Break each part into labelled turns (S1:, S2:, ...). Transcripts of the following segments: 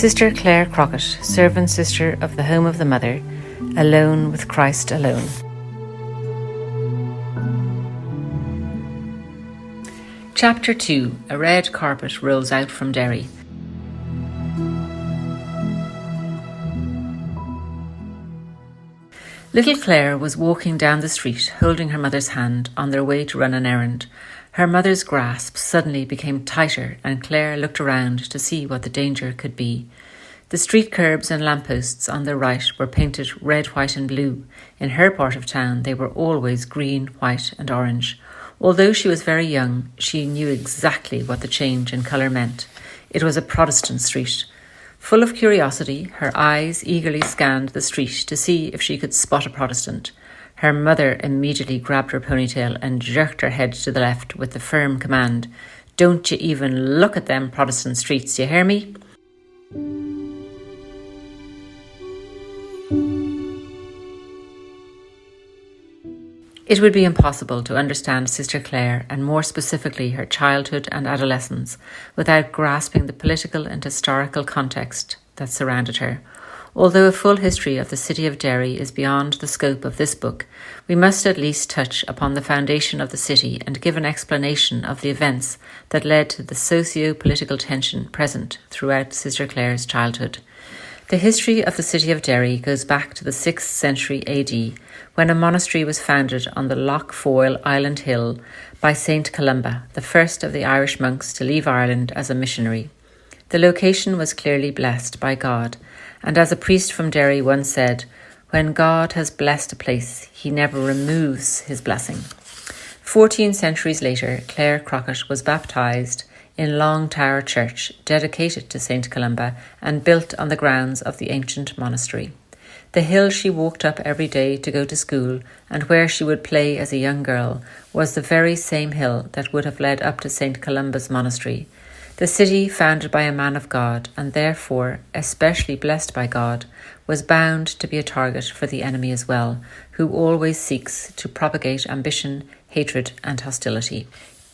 S1: Sister Clare Crockett, servant sister of the Home of the Mother, alone with Christ alone. Chapter 2. A red carpet rolls out from Derry. Little Clare was walking down the street, holding her mother's hand, on their way to run an errand. Her mother's grasp suddenly became tighter, and Clare looked around to see what the danger could be. The street curbs and lampposts on their right were painted red, white and blue. In her part of town they were always green, white and orange. Although she was very young, she knew exactly what the change in colour meant. It was a Protestant street. Full of curiosity, her eyes eagerly scanned the street to see if she could spot a Protestant. Her mother immediately grabbed her ponytail and jerked her head to the left with the firm command, "Don't you even look at them Protestant streets, you hear me?" It would be impossible to understand Sister Clare, and more specifically her childhood and adolescence, without grasping the political and historical context that surrounded her. Although a full history of the city of Derry is beyond the scope of this book, we must at least touch upon the foundation of the city and give an explanation of the events that led to the socio-political tension present throughout Sister Clare's childhood. The history of the city of Derry goes back to the 6th century AD, when a monastery was founded on the Lough Foyle Island Hill by St. Columba, the first of the Irish monks to leave Ireland as a missionary. The location was clearly blessed by God, and as a priest from Derry once said, "When God has blessed a place, he never removes his blessing." 14 centuries later, Clare Crockett was baptised in Long Tower Church, dedicated to St. Columba and built on the grounds of the ancient monastery. The hill she walked up every day to go to school and where she would play as a young girl was the very same hill that would have led up to St. Columba's monastery. The city, founded by a man of God and therefore especially blessed by God, was bound to be a target for the enemy as well, who always seeks to propagate ambition, hatred and hostility.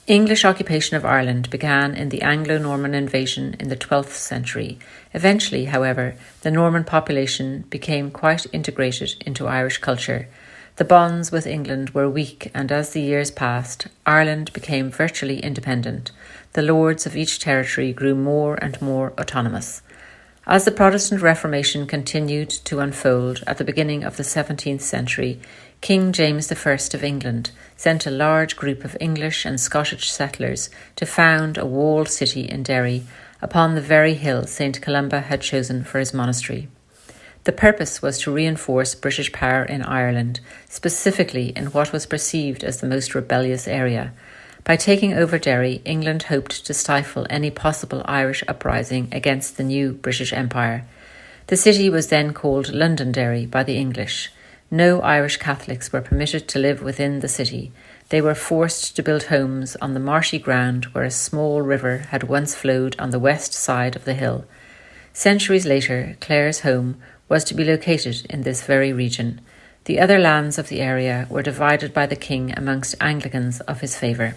S1: English occupation of Ireland began in the Anglo-Norman invasion in the 12th century. Eventually, however, the Norman population became quite integrated into Irish culture. The bonds with England were weak, and as the years passed, Ireland became virtually independent. The lords of each territory grew more and more autonomous. As the Protestant Reformation continued to unfold at the beginning of the 17th century, King James I of England sent a large group of English and Scottish settlers to found a walled city in Derry, upon the very hill St. Columba had chosen for his monastery. The purpose was to reinforce British power in Ireland, specifically in what was perceived as the most rebellious area. By taking over Derry, England hoped to stifle any possible Irish uprising against the new British Empire. The city was then called Londonderry by the English. No Irish Catholics were permitted to live within the city. They were forced to build homes on the marshy ground where a small river had once flowed on the west side of the hill. Centuries later, Clare's home was to be located in this very region. The other lands of the area were divided by the king amongst Anglicans of his favour.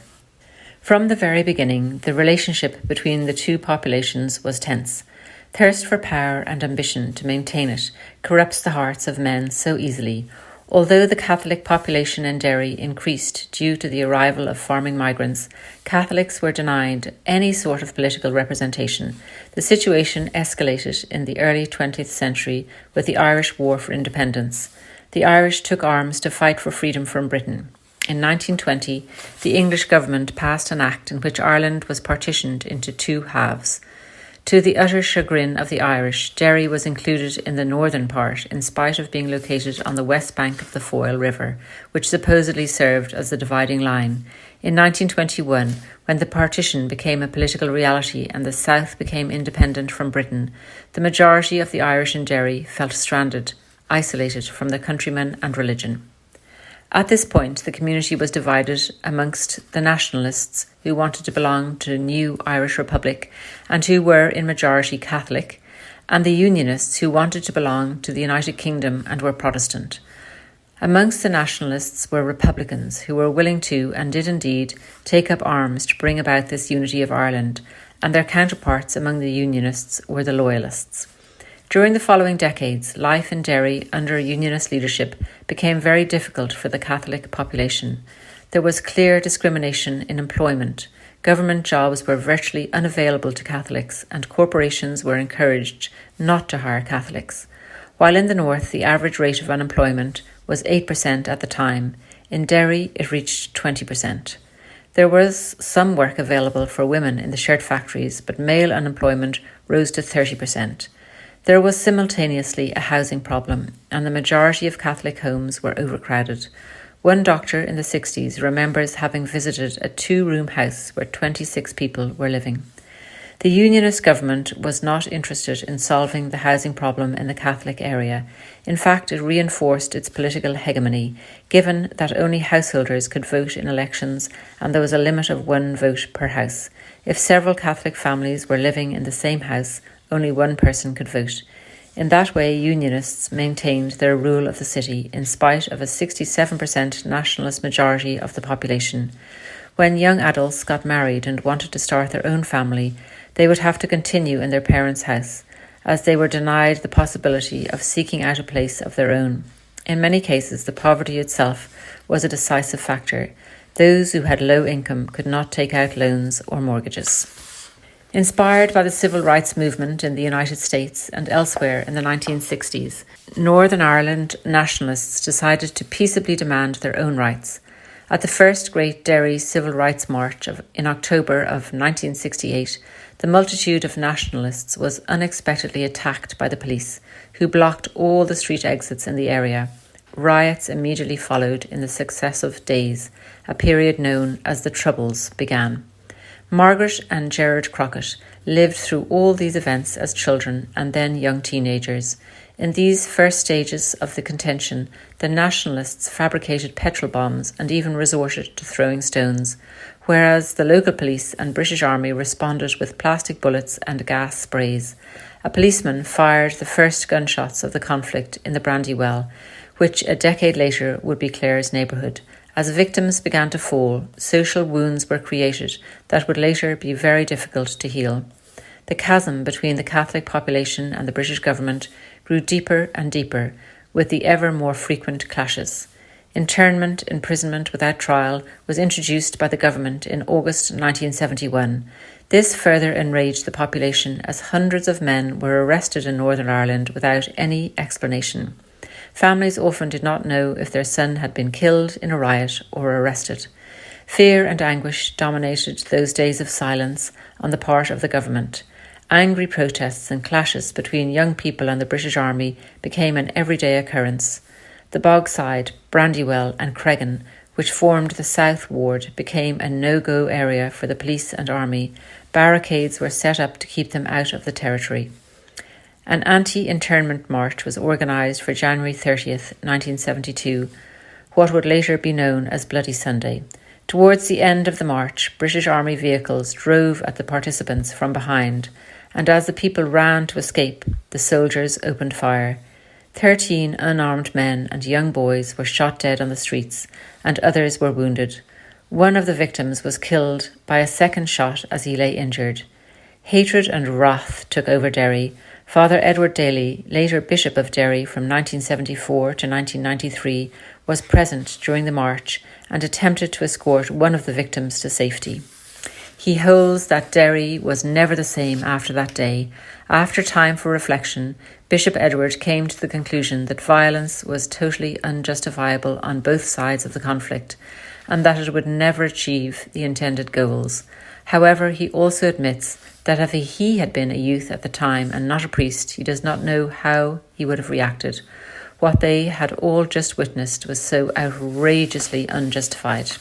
S1: From the very beginning, the relationship between the two populations was tense. Thirst for power and ambition to maintain it corrupts the hearts of men so easily. Although the Catholic population in Derry increased due to the arrival of farming migrants, Catholics were denied any sort of political representation. The situation escalated in the early 20th century with the Irish War for Independence. The Irish took arms to fight for freedom from Britain. In 1920, the English government passed an act in which Ireland was partitioned into two halves. To the utter chagrin of the Irish, Derry was included in the northern part in spite of being located on the west bank of the Foyle River, which supposedly served as the dividing line. In 1921, when the partition became a political reality and the south became independent from Britain, the majority of the Irish in Derry felt stranded, isolated from their countrymen and religion. At this point, the community was divided amongst the nationalists who wanted to belong to a new Irish Republic and who were in majority Catholic, and the Unionists who wanted to belong to the United Kingdom and were Protestant. Amongst the nationalists were Republicans who were willing to, and did indeed, take up arms to bring about this unity of Ireland, and their counterparts among the Unionists were the Loyalists. During the following decades, life in Derry under Unionist leadership became very difficult for the Catholic population. There was clear discrimination in employment. Government jobs were virtually unavailable to Catholics, and corporations were encouraged not to hire Catholics. While in the north the average rate of unemployment was 8% at the time, in Derry it reached 20%. There was some work available for women in the shirt factories, but male unemployment rose to 30%. There was simultaneously a housing problem, and the majority of Catholic homes were overcrowded. One doctor in the 60s remembers having visited a 2-room house where 26 people were living. The Unionist government was not interested in solving the housing problem in the Catholic area. In fact, it reinforced its political hegemony, given that only householders could vote in elections and there was a limit of 1 vote per house. If several Catholic families were living in the same house, only one person could vote. In that way, Unionists maintained their rule of the city in spite of a 67% nationalist majority of the population. When young adults got married and wanted to start their own family, they would have to continue in their parents' house, as they were denied the possibility of seeking out a place of their own. In many cases, the poverty itself was a decisive factor. Those who had low income could not take out loans or mortgages. Inspired by the civil rights movement in the United States and elsewhere in the 1960s, Northern Ireland nationalists decided to peaceably demand their own rights. At the first Great Derry Civil Rights March in October of 1968, the multitude of nationalists was unexpectedly attacked by the police, who blocked all the street exits in the area. Riots immediately followed in the successive days. A period known as the Troubles began. Margaret and Gerard Crockett lived through all these events as children and then young teenagers. In these first stages of the contention, the nationalists fabricated petrol bombs and even resorted to throwing stones, whereas the local police and British Army responded with plastic bullets and gas sprays. A policeman fired the first gunshots of the conflict in the Brandywell, which a decade later would be Clare's neighbourhood. As victims began to fall, social wounds were created that would later be very difficult to heal. The chasm between the Catholic population and the British government grew deeper and deeper, with the ever more frequent clashes. Internment, imprisonment without trial, was introduced by the government in August 1971. This further enraged the population as hundreds of men were arrested in Northern Ireland without any explanation. Families often did not know if their son had been killed in a riot or arrested. Fear and anguish dominated those days of silence on the part of the government. Angry protests and clashes between young people and the British Army became an everyday occurrence. The Bogside, Brandywell and Cregan, which formed the South Ward, became a no-go area for the police and army. Barricades were set up to keep them out of the territory. An anti-internment march was organised for January 30th, 1972, what would later be known as Bloody Sunday. Towards the end of the march, British Army vehicles drove at the participants from behind, and as the people ran to escape, the soldiers opened fire. 13 unarmed men and young boys were shot dead on the streets, and others were wounded. One of the victims was killed by a second shot as he lay injured. Hatred and wrath took over Derry. Father Edward Daly, later Bishop of Derry from 1974 to 1993, was present during the march and attempted to escort one of the victims to safety. He holds that Derry was never the same after that day. After time for reflection, Bishop Edward came to the conclusion that violence was totally unjustifiable on both sides of the conflict and that it would never achieve the intended goals. However, he also admits that if he had been a youth at the time and not a priest, he does not know how he would have reacted. What they had all just witnessed was so outrageously unjustified.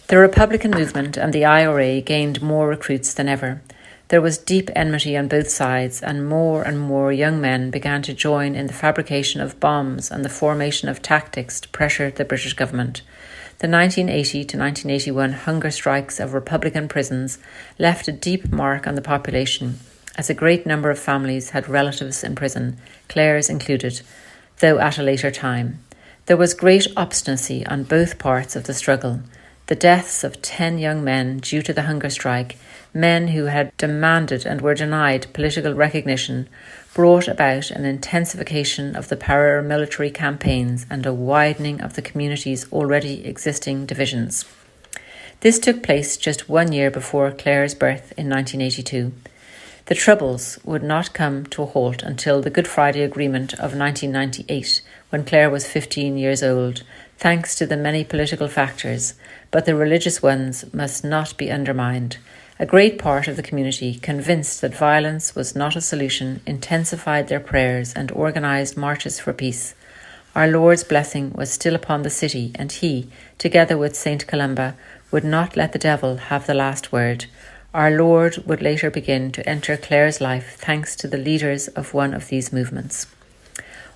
S1: The Republican movement and the IRA gained more recruits than ever. There was deep enmity on both sides, and more young men began to join in the fabrication of bombs and the formation of tactics to pressure the British government. The 1980 to 1981 hunger strikes of Republican prisons left a deep mark on the population, as a great number of families had relatives in prison, Clare's included, though at a later time. There was great obstinacy on both parts of the struggle. the deaths of 10 young men due to the hunger strike, men who had demanded and were denied political recognition, brought about an intensification of the paramilitary campaigns and a widening of the community's already existing divisions. This took place just 1 year before Clare's birth in 1982. The Troubles would not come to a halt until the Good Friday Agreement of 1998, when Clare was 15 years old, thanks to the many political factors, but the religious ones must not be undermined. A great part of the community, convinced that violence was not a solution, intensified their prayers and organised marches for peace. Our Lord's blessing was still upon the city, and he, together with St. Columba, would not let the devil have the last word. Our Lord would later begin to enter Clare's life thanks to the leaders of one of these movements.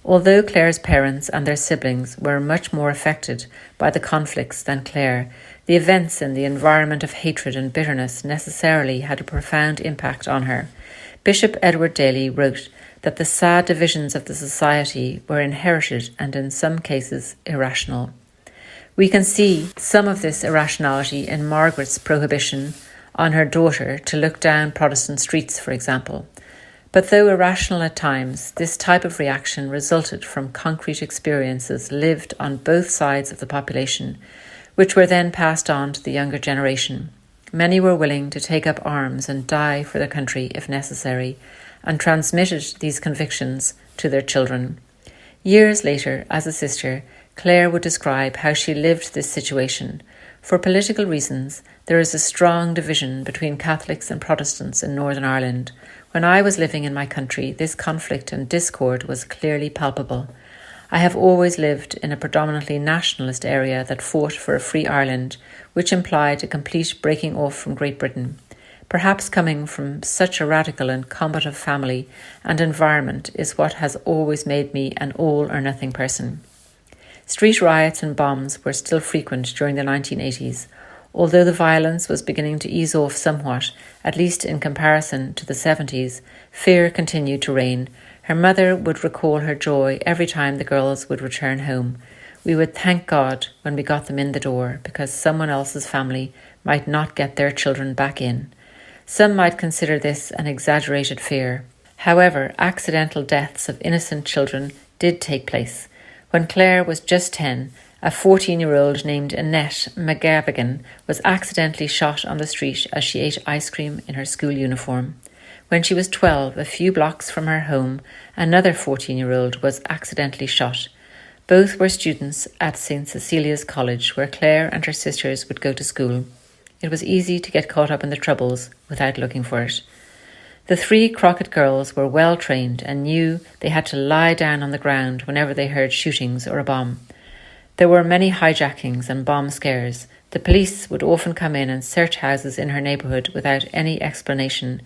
S1: Although Clare's parents and their siblings were much more affected by the conflicts than Clare, the events in the environment of hatred and bitterness necessarily had a profound impact on her. Bishop Edward Daly wrote that the sad divisions of the society were inherited and in some cases irrational. We can see some of this irrationality in Margaret's prohibition on her daughter to look down Protestant streets, for example. But though irrational at times, this type of reaction resulted from concrete experiences lived on both sides of the population, which were then passed on to the younger generation. Many were willing to take up arms and die for their country if necessary, and transmitted these convictions to their children. Years later, as a sister, Clare would describe how she lived this situation. For political reasons, there is a strong division between Catholics and Protestants in Northern Ireland. When I was living in my country, this conflict and discord was clearly palpable. I have always lived in a predominantly nationalist area that fought for a free Ireland, which implied a complete breaking off from Great Britain. Perhaps coming from such a radical and combative family and environment is what has always made me an all-or-nothing person. Street riots and bombs were still frequent during the 1980s. Although the violence was beginning to ease off somewhat, at least in comparison to the 70s, fear continued to reign. Her mother would recall her joy every time the girls would return home. We would thank God when we got them in the door, because someone else's family might not get their children back in. Some might consider this an exaggerated fear. However, accidental deaths of innocent children did take place. When Clare was just 10, a 14-year-old named Annette McGavigan was accidentally shot on the street as she ate ice cream in her school uniform. When she was 12, a few blocks from her home, another 14-year-old was accidentally shot. Both were students at St. Cecilia's College, where Clare and her sisters would go to school. It was easy to get caught up in the Troubles without looking for it. The 3 Crockett girls were well trained and knew they had to lie down on the ground whenever they heard shootings or a bomb. There were many hijackings and bomb scares. The police would often come in and search houses in her neighbourhood without any explanation.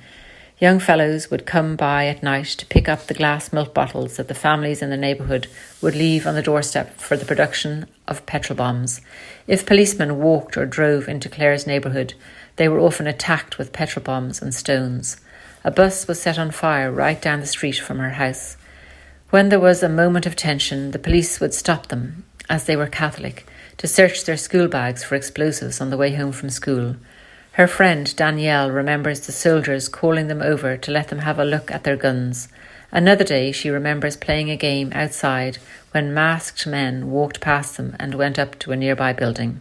S1: Young fellows would come by at night to pick up the glass milk bottles that the families in the neighbourhood would leave on the doorstep for the production of petrol bombs. If policemen walked or drove into Clare's neighbourhood, they were often attacked with petrol bombs and stones. A bus was set on fire right down the street from her house. When there was a moment of tension, the police would stop them, as they were Catholic, to search their school bags for explosives on the way home from school. Her friend Danielle remembers the soldiers calling them over to let them have a look at their guns. Another day she remembers playing a game outside when masked men walked past them and went up to a nearby building.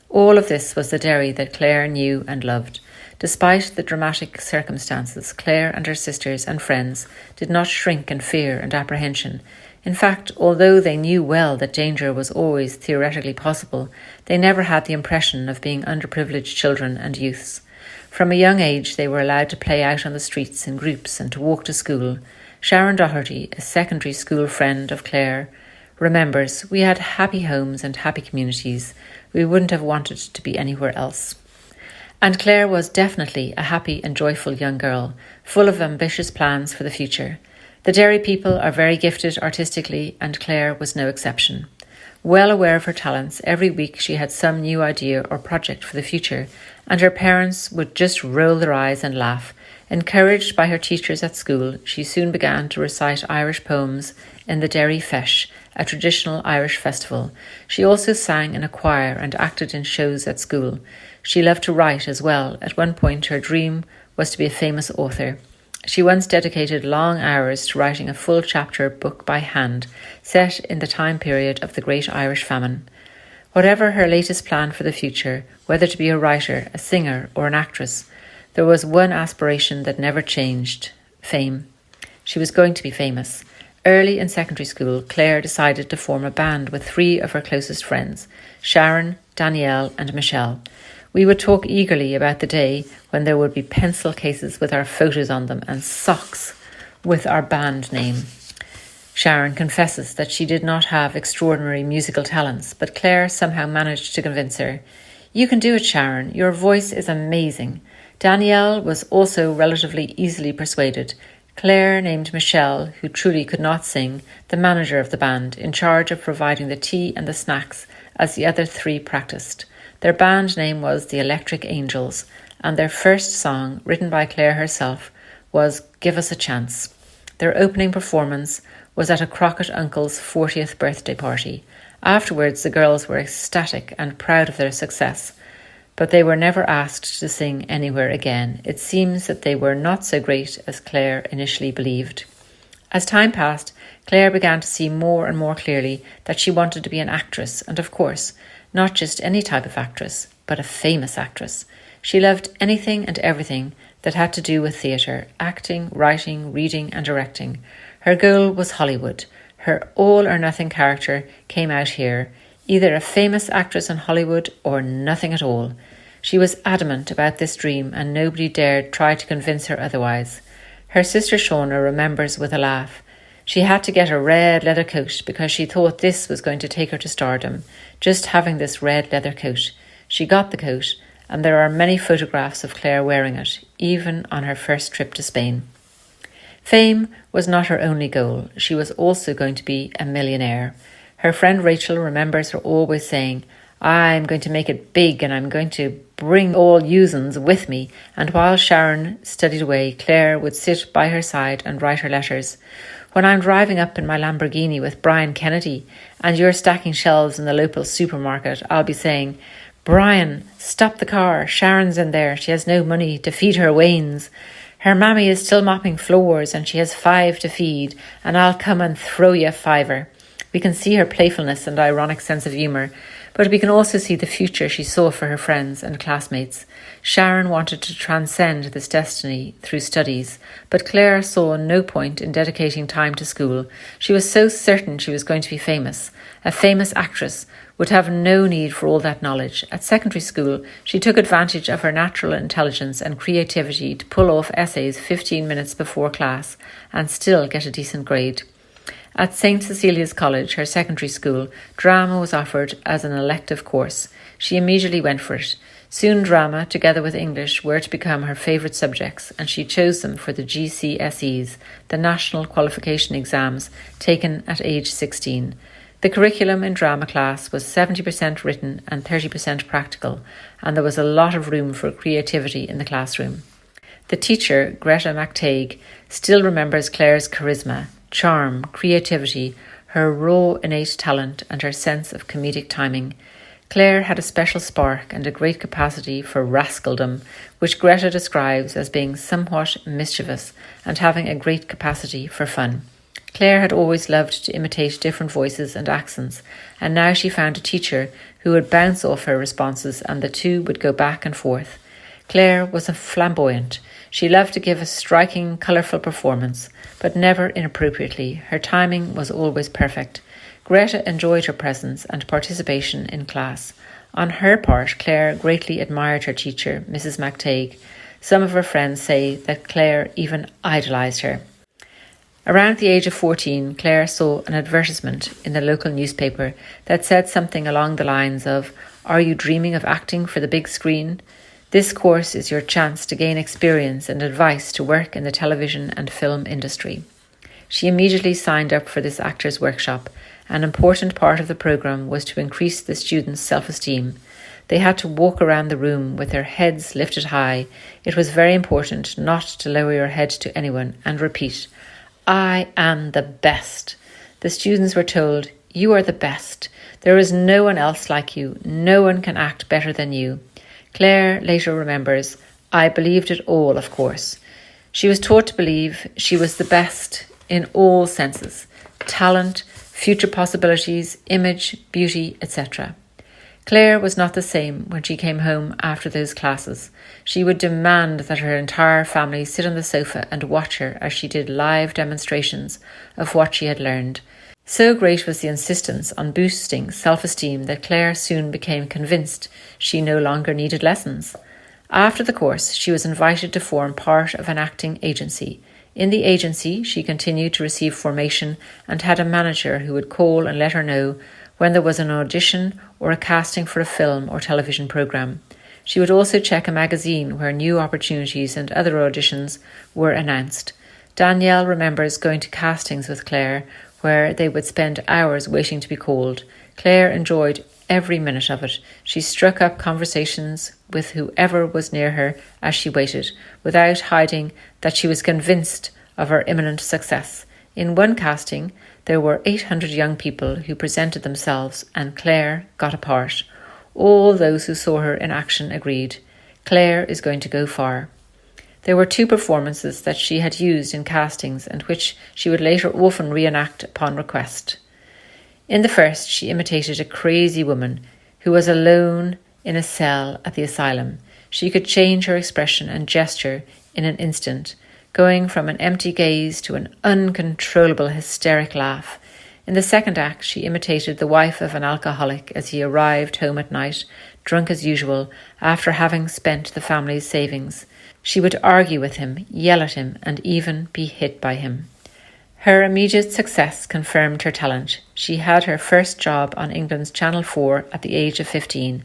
S1: All of this was the Derry that Clare knew and loved. Despite the dramatic circumstances, Clare and her sisters and friends did not shrink in fear and apprehension. In fact, although they knew well that danger was always theoretically possible, they never had the impression of being underprivileged children and youths. From a young age, they were allowed to play out on the streets in groups and to walk to school. Sharon Doherty, a secondary school friend of Clare, remembers, "We had happy homes and happy communities. We wouldn't have wanted to be anywhere else." And Clare was definitely a happy and joyful young girl, full of ambitious plans for the future. The Derry people are very gifted artistically, and Clare was no exception. Well aware of her talents, every week she had some new idea or project for the future, and her parents would just roll their eyes and laugh. Encouraged by her teachers at school, she soon began to recite Irish poems in the Derry Feis, a traditional Irish festival. She also sang in a choir and acted in shows at school. She loved to write as well. At one point, her dream was to be a famous author. She once dedicated long hours to writing a full chapter book by hand, set in the time period of the Great Irish Famine. Whatever her latest plan for the future, whether to be a writer, a singer, or an actress, there was one aspiration that never changed: fame. She was going to be famous. Early in secondary school, Clare decided to form a band with 3 of her closest friends, Sharon, Danielle, and Michelle. We would talk eagerly about the day when there would be pencil cases with our photos on them and socks with our band name. Sharon confesses that she did not have extraordinary musical talents, but Clare somehow managed to convince her. "You can do it, Sharon. Your voice is amazing." Danielle was also relatively easily persuaded. Clare named Michelle, who truly could not sing, the manager of the band, in charge of providing the tea and the snacks as the other 3 practiced. Their band name was the Electric Angels, and their first song, written by Clare herself, was "Give Us a Chance." Their opening performance was at a Crockett uncle's 40th birthday party. Afterwards, the girls were ecstatic and proud of their success, but they were never asked to sing anywhere again. It seems that they were not so great as Clare initially believed. As time passed, Clare began to see more and more clearly that she wanted to be an actress, and of course, not just any type of actress, but a famous actress. She loved anything and everything that had to do with theatre, acting, writing, reading and directing. Her goal was Hollywood. Her all-or-nothing character came out here, either a famous actress in Hollywood or nothing at all. She was adamant about this dream and nobody dared try to convince her otherwise. Her sister Shauna remembers with a laugh. She had to get a red leather coat because she thought this was going to take her to stardom, just having this red leather coat. She got the coat, and there are many photographs of Clare wearing it, even on her first trip to Spain. Fame was not her only goal. She was also going to be a millionaire. Her friend Rachel remembers her always saying, "I'm going to make it big and I'm going to bring all usins with me." And while Sharon studied away, Clare would sit by her side and write her letters. "When I'm driving up in my Lamborghini with Brian Kennedy and you're stacking shelves in the local supermarket, I'll be saying, 'Brian, stop the car. Sharon's in there. She has no money to feed her wains. Her mammy is still mopping floors and she has 5 to feed, and I'll come and throw you a fiver.'" We can see her playfulness and ironic sense of humour, but we can also see the future she saw for her friends and classmates. Sharon wanted to transcend this destiny through studies, but Clare saw no point in dedicating time to school. She was so certain she was going to be famous. A famous actress would have no need for all that knowledge. At secondary school, she took advantage of her natural intelligence and creativity to pull off essays 15 minutes before class and still get a decent grade. At St. Cecilia's College, her secondary school, drama was offered as an elective course. She immediately went for it. Soon drama, together with English, were to become her favourite subjects, and she chose them for the GCSEs, the National Qualification Exams, taken at age 16. The curriculum in drama class was 70% written and 30% practical, and there was a lot of room for creativity in the classroom. The teacher, Greta McTague, still remembers Clare's charisma, charm, creativity, her raw innate talent and her sense of comedic timing. Clare had a special spark and a great capacity for rascaldom, which Greta describes as being somewhat mischievous and having a great capacity for fun. Clare had always loved to imitate different voices and accents, and now she found a teacher who would bounce off her responses and the two would go back and forth. Clare was a flamboyant. She loved to give a striking, colourful performance, but never inappropriately. Her timing was always perfect. Greta enjoyed her presence and participation in class. On her part, Clare greatly admired her teacher, Mrs. McTague. Some of her friends say that Clare even idolised her. Around the age of 14, Clare saw an advertisement in the local newspaper that said something along the lines of, "Are you dreaming of acting for the big screen? This course is your chance to gain experience and advice to work in the television and film industry." She immediately signed up for this actors' workshop. An important part of the programme was to increase the students' self-esteem. They had to walk around the room with their heads lifted high. It was very important not to lower your head to anyone and repeat, "I am the best." The students were told, You are the best. There is no one else like you. No one can act better than you. Clare later remembers, I believed it all, of course. She was taught to believe she was the best in all senses: talent, future possibilities, image, beauty, etc. Clare was not the same when she came home after those classes. She would demand that her entire family sit on the sofa and watch her as she did live demonstrations of what she had learned. So great was the insistence on boosting self-esteem that Clare soon became convinced she no longer needed lessons. After the course, she was invited to form part of an acting agency. In the agency, she continued to receive formation and had a manager who would call and let her know when there was an audition or a casting for a film or television programme. She would also check a magazine where new opportunities and other auditions were announced. Danielle remembers going to castings with Clare, where they would spend hours waiting to be called. Clare enjoyed every minute of it. She struck up conversations with whoever was near her as she waited, without hiding that she was convinced of her imminent success. In one casting, there were 800 young people who presented themselves, and Clare got a part. All those who saw her in action agreed, Clare is going to go far. There were 2 performances that she had used in castings and which she would later often reenact upon request. In the first, she imitated a crazy woman who was alone in a cell at the asylum. She could change her expression and gesture in an instant, going from an empty gaze to an uncontrollable hysteric laugh. In the second act, she imitated the wife of an alcoholic as he arrived home at night, drunk as usual, after having spent the family's savings. She would argue with him, yell at him, and even be hit by him. Her immediate success confirmed her talent. She had her first job on England's Channel 4 at the age of 15,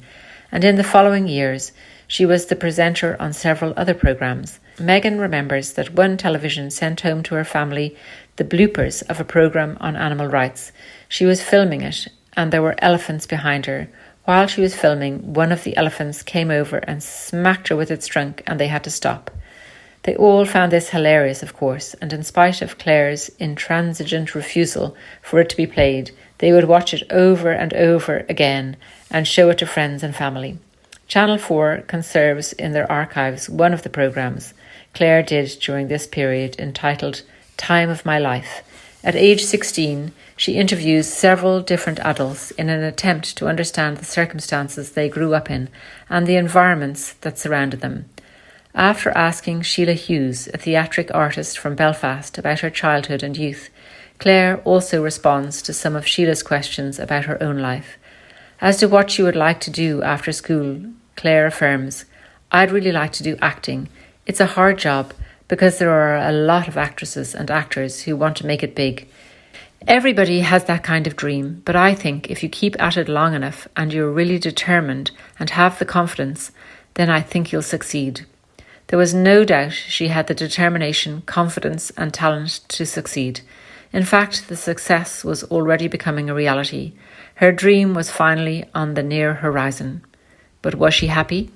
S1: and in the following years, she was the presenter on several other programmes. Megan remembers that one television sent home to her family the bloopers of a programme on animal rights. She was filming it, and there were elephants behind her. While she was filming, one of the elephants came over and smacked her with its trunk, and they had to stop. They all found this hilarious, of course, and in spite of Clare's intransigent refusal for it to be played, they would watch it over and over again and show it to friends and family. Channel 4 conserves in their archives one of the programmes Clare did during this period, entitled Time of My Life. At age 16, she interviews several different adults in an attempt to understand the circumstances they grew up in and the environments that surrounded them. After asking Sheila Hughes, a theatric artist from Belfast, about her childhood and youth, Clare also responds to some of Sheila's questions about her own life. As to what she would like to do after school, Clare affirms, I'd really like to do acting. It's a hard job because there are a lot of actresses and actors who want to make it big. Everybody has that kind of dream, but I think if you keep at it long enough and you're really determined and have the confidence, then I think you'll succeed. There was no doubt she had the determination, confidence and talent to succeed. In fact, the success was already becoming a reality. Her dream was finally on the near horizon. But was she happy?